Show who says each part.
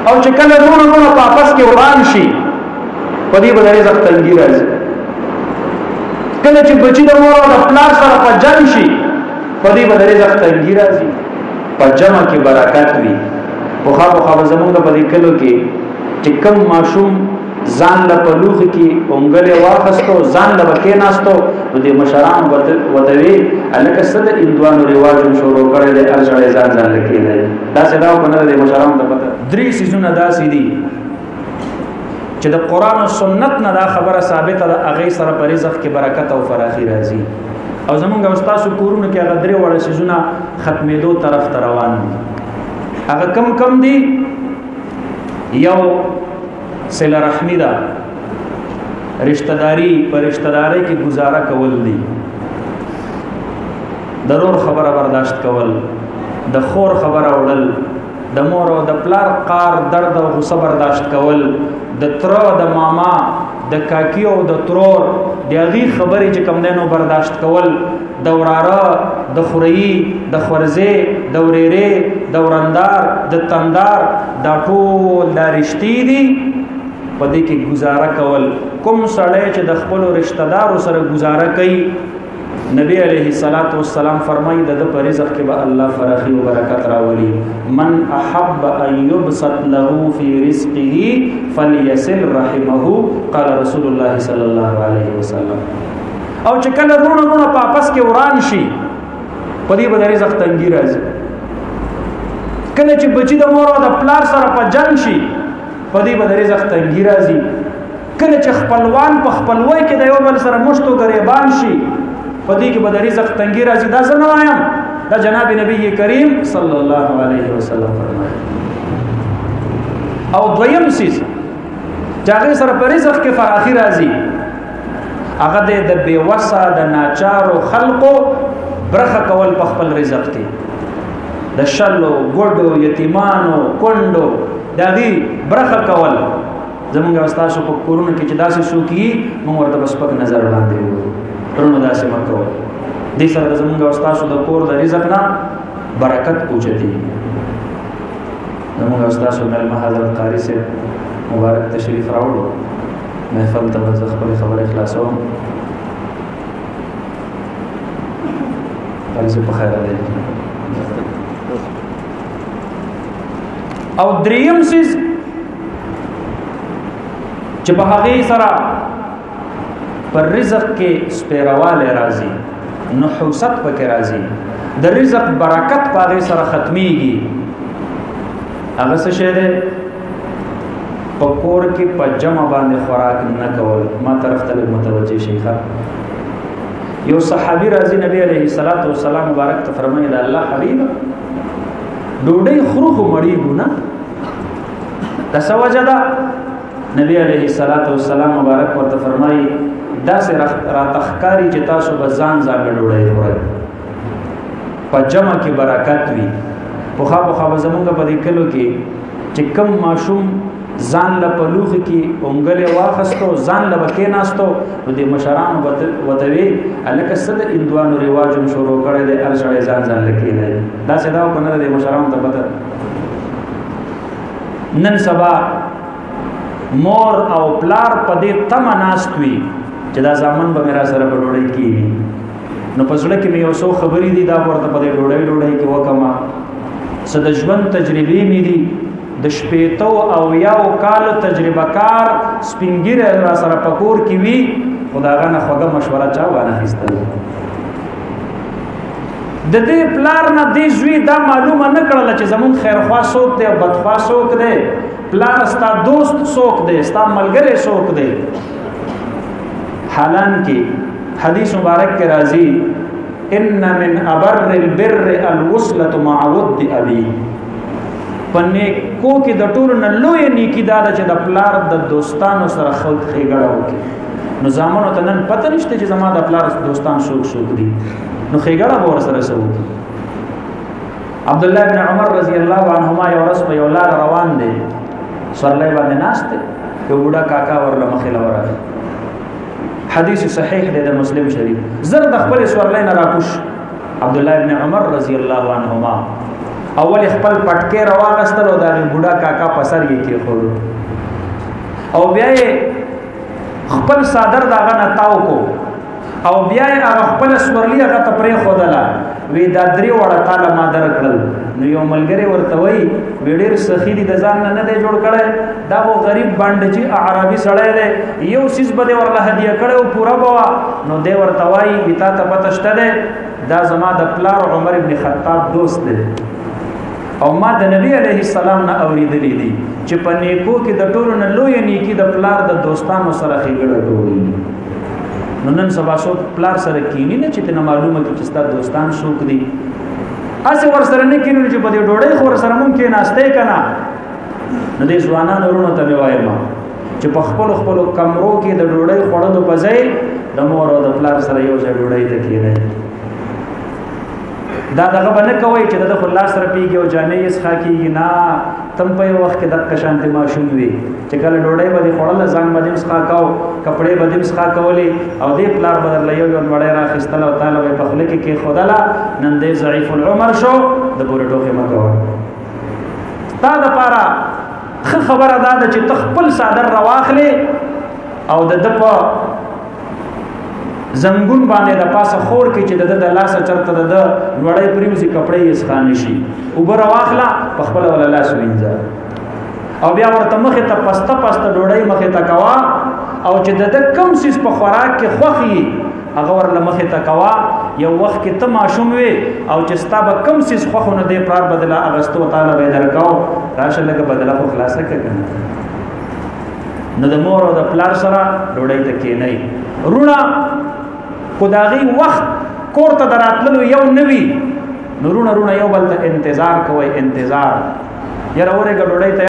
Speaker 1: او چې کله رونه په آپس کې وران شي په دې باندې رزق تنګي راځي کله چې بچی د مور او د پلار سره په جنگ شي په دې باندې رزق تنګي راځي په جمع کې برکات وي خو زمونږ په دې کلو کې چې کم ماشوم ځان له پلوخ کې اونګله واخستو ځان له وکیناستو نو د مشران ودوي الکه صد اندوانو رواج شروع کړي د ارجړې ځان لکې نه دا څنګه کو نه د مشران ته پته درې سيزونه داسې دي چې د قران او سنت نه دا خبره ثابته ده اغه سره په رزق کې برکت او فراخي راځي او زمونږ استاد کورونه کې هغه درې وړ سيزونه ختمېدو طرف ته روان دي هغه کم دي یو صله رحمی ده رشتہ داری پر رشتہ داری کې گزاره کول دي ضرور خبره برداشت کول د خور خبره وړل د مور او د پلار قار درد او غصه برداشت کول د تر د ماما د کاکی او د ترور دغه خبرې چې کم دینو برداشت کول د وراره د خوري د خورزه د وريره د ورندار د تندار دا ټول د رښتې دي پدې کې گزاره کول کوم سړی چې د خپل رشتہ دارو سره گزاره کوي نبی علیہ الصلوۃ والسلام فرمایي د پر رزق کې به الله فراخي او برکت راولي من احب ان يبسط له في رزقه فليصل رحمه قال رسول الله صلی الله علیه وسلم او چې کله رونه په آپس کې وران شي پدې به رزق تنګي راځي کله چې بچی د مور او د پلار سره په جنگ شي پدې به رزق تنګي راځي کله چې خپلوان په خپلوي کې د یو بل سره مشتو غریبان شي پدې کې به رزق تنګي راځي دا څنګه وایم دا جناب نبی کریم صلی الله علیه وسلم فرمایي او دویم سیس چې هغه سره په رزق کې فراخي راځي هغه د بیوسا د ناچارو خلقو برخه کول په خپل رزق کې د شلو ګډو یتیمانو کندو دغه برخه کول زمونږ استادو په کورونه کې چې داسې شوکي موږ ورته بس پک نظر باندې وو ترنو داسې مکو دې سره زمونږ استادو د کور د رزق نه برکت اوچتي زمونږ استادو ملما حضرت قاری سے مبارک تشریف راوړو محفل ته خپل خبره خلاصوم قاری سے په خیر ده او دریم سیز چې په هغه سره پر رزق کې سپیرواله راځي نحوست پکې راځي د رزق برکت په هغه سره ختميږي هغه څه شه ده پکور کې په جمع باندې خوراک نه کول ما طرف ته متوجه شيخه یو صحابي راځي نبی عليه الصلاه والسلام مبارک ته فرمایي دا الله حبيب ډوډۍ خروخ مړی ګونه د سوجدا نبی علیہ الصلوۃ والسلام مبارک ورته فرمایي دا سه را تخکاری چې تاسو به ځان ډوډۍ خورئ په جمع کې برکت وي خو زمونږ په دې کلو کې چې کم ماشوم ځان له پلوخ کې اونګله واخستو ځان له وکیناستو نو د مشران ودوي الکه صد اندوانو رواج شروع کړي د ارجړې ځان لکې نه دا څه دا کو نه د مشران ته پته نن سبا مور او پلار په دې تمناستوي چې دا ځامن به میرا سره په ډوډۍ کې نو پسړه کې مې یو څو خبرې دي دا ورته په دې ډوډۍ کې وکما صد ژوند تجربې مې دي د شپېتو او یاو کال تجربه کار سپینګیره را سره پکور کې وی خداغه نه خوګه مشوره چا وانه هیستل د دې پلار نه دې زوی دا معلومه نه کړل چې زمون خیرخوا څوک دی او بدخوا څوک دی پلار ستا دوست څوک دی ستا ملګری څوک دی حالان کې حدیث مبارک کې راځي ان من ابر البر الوصله مع ود ابي پنه کو کې د ټول نه لوی نیکی دا چې د پلار د دوستانو سره خلق خېګړه وکي نو زمونږ ته نن پته نشته چې زموږ د پلار دوستان څوک دي نو خېګړه به ور سره سوي عبد الله ابن عمر رضی الله عنهما یو ورځ په یو لار روان دي سرلای باندې ناشته یو بوډا کاکا ورله مخې لورغه حدیث صحیح دی د مسلم شریف زر د خپل سورلای نه راکوش عبد الله ابن عمر رضی الله عنهما اول خپل پټکې راواغستل او د هغې بوډا کاکا په سر یې کېښودو او بیا یې خپل صادر د هغه نه تاو کو او بیا یې هغه خپله سورلي هغه ته پرېښودله وی دا 3 وړه تاله ما درکړل نو یو ملګری ورته وایي وی ډېر سخي دي د ځان نه دی جوړ کړی دا خو غریب بانډجي اعرابي سړی دی یو څیز به دې ورله هدیه کړی او پوره به وه نو دی ورته وایي وي تا ته پته شته دی دا زما د پلار عمر ابن خطاب دوست دی او ما د نبی علیه السلام نه اوریدلی دي چې په نیکو کې د ټولو نه لویه نیکي د پلار د دوستانو سره ښېګړه کول نو نن سبا څوک پلار سره کینی نه چې ته نه معلومه کړي چې ستا دوستان څوک دي هسې ورسره نه کینو چې په دې ډوډۍ خو ورسره مونږ کېناستی که نه نو دې ځوانانو وروڼو ته مې وایم چې په خپلو کمرو کې د ډوډۍ خوړلو په ځای د مور او د پلار سره یو ځای ډوډۍ ته کښېنئ دا دغه به نه کوئ چې د خو لاس رپېږي او جامې یې څښا کېږي نه تم په یو وخت کې دقه شانتې ماشوم وي چې کله ډوډۍ به دې خوړله ځان به دې هم څښا کو کپړې به دې هم څښا کولې او دې پلار به درله یو مړۍ راخیستله او تاله به یې په خوله کې کېښودله نن دې ضعیف العمر شو د پورې ټوکې مه کوه ستا دپاره ښه خبره دا ده چې ته خپل څادر راواخلې او د ده په زنګون باندې د پاسه خور کې چې د لاسه چرته د نوړی پریوزي کپړې یې څښا نه شي اوبه راواخله په خپله وله لاس وینځه او بیا ورته مخې ته پسته پسته ډوډۍ مخې ته کوه او چې د ده کوم څیز په خوراک کې خوښ وي هغه ورله مخې ته کوه یو وخت کې ته ماشوم وې او چې ستا به کوم څیز خوښ و نو دې پلار بدله اغستو تاله به یې درکاو راشه لږه بدله خو خلاصه کړه که نه نو د مور او د پلار سره ډوډۍ ته کښېنئ وروڼه خو د هغې وخت کور ته د راتللو یو نه وي نو وروڼه یو بل ته انتظار کوئ انتظار یاره ورېږه ډوډۍ ته